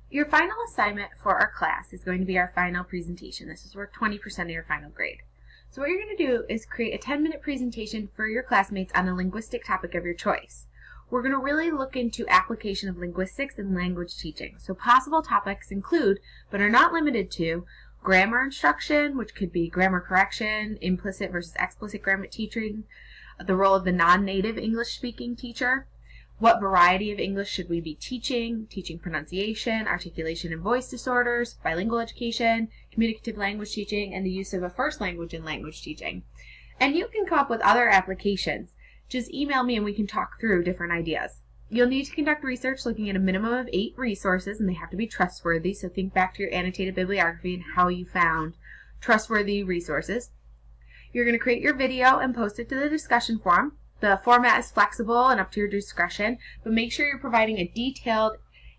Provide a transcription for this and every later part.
Your final assignment for our class is going to be our final presentation. This is worth 20% of your final grade. So what you're going to do is create a 10-minute presentation for your classmates on a linguistic topic of your choice. We're going to really look into application of linguistics and language teaching. So possible topics include, but are not limited to, grammar instruction, which could be grammar correction, implicit versus explicit grammar teaching, the role of the non-native English-speaking teacher, what variety of English should we be teaching, teaching pronunciation, articulation and voice disorders, bilingual education, communicative language teaching, and the use of a first language in language teaching. And you can come up with other applications. Just email me and we can talk through different ideas. You'll need to conduct research looking at a minimum of 8 resources, and they have to be trustworthy, so think back to your annotated bibliography and how you found trustworthy resources. You're going to create your video and post it to the discussion forum. The format is flexible and up to your discretion, but make sure you're providing a detailed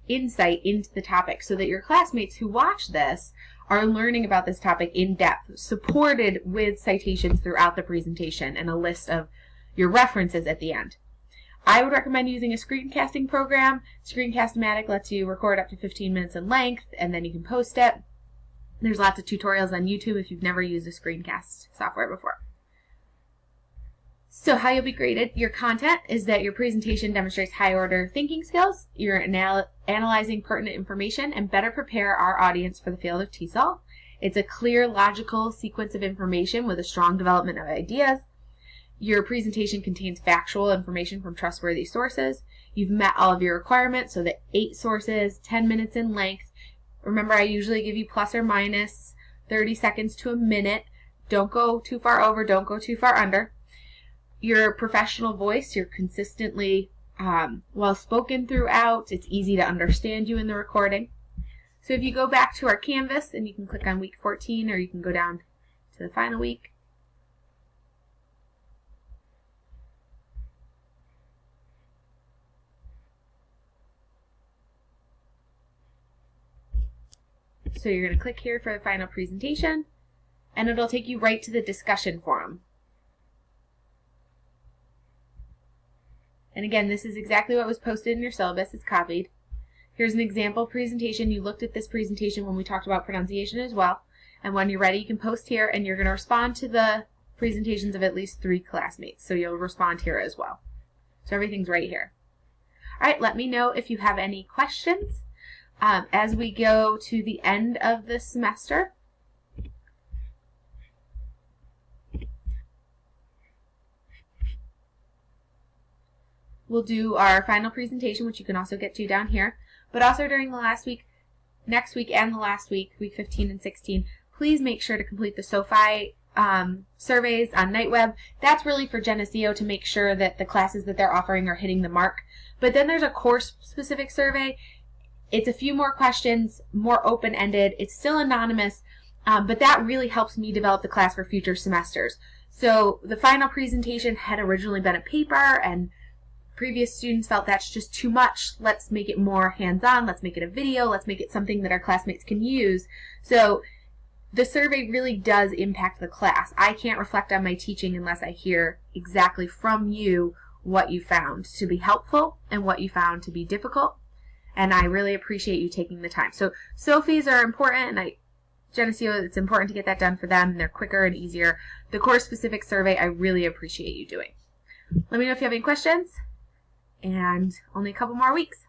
insight into the topic so that your classmates who watch this are learning about this topic in depth, supported with citations throughout the presentation and a list of your references at the end. I would recommend using a screencasting program. Screencast-O-Matic lets you record up to 15 minutes in length, and then you can post it. There's lots of tutorials on YouTube if you've never used a screencast software before. So how you'll be graded, your content is that your presentation demonstrates high-order thinking skills, you're analyzing pertinent information, and better prepare our audience for the field of TESOL. It's a clear, logical sequence of information with a strong development of ideas. Your presentation contains factual information from trustworthy sources. You've met all of your requirements, so that 8 sources, 10 minutes in length. Remember, I usually give you plus or minus 30 seconds to a minute. Don't go too far over, don't go too far under. Your professional voice, you're consistently well spoken throughout. It's easy to understand you in the recording. So if you go back to our Canvas, and you can click on week 14, or you can go down to the final week. So you're going to click here for the final presentation, and it'll take you right to the discussion forum. And again, this is exactly what was posted in your syllabus. It's copied. Here's an example presentation. You looked at this presentation when we talked about pronunciation as well. And when you're ready, you can post here, and you're going to respond to the presentations of at least 3 classmates. So you'll respond here as well. So everything's right here. All right, let me know if you have any questions. As we go to the end of the semester, we'll do our final presentation, which you can also get to down here. But also during the last week, next week and the last week, week 15 and 16, please make sure to complete the SoFi surveys on NightWeb. That's really for Geneseo to make sure that the classes that they're offering are hitting the mark. But then there's a course-specific survey. It's a few more questions, more open-ended. It's still anonymous, but that really helps me develop the class for future semesters. So the final presentation had originally been a paper, and previous students felt that's just too much. Let's make it more hands-on. Let's make it a video. Let's make it something that our classmates can use. So the survey really does impact the class. I can't reflect on my teaching unless I hear exactly from you what you found to be helpful and what you found to be difficult. And I really appreciate you taking the time. So SOFIs are important, and Geneseo, it's important to get that done for them. They're quicker and easier. The course-specific survey, I really appreciate you doing. Let me know if you have any questions, and only a couple more weeks.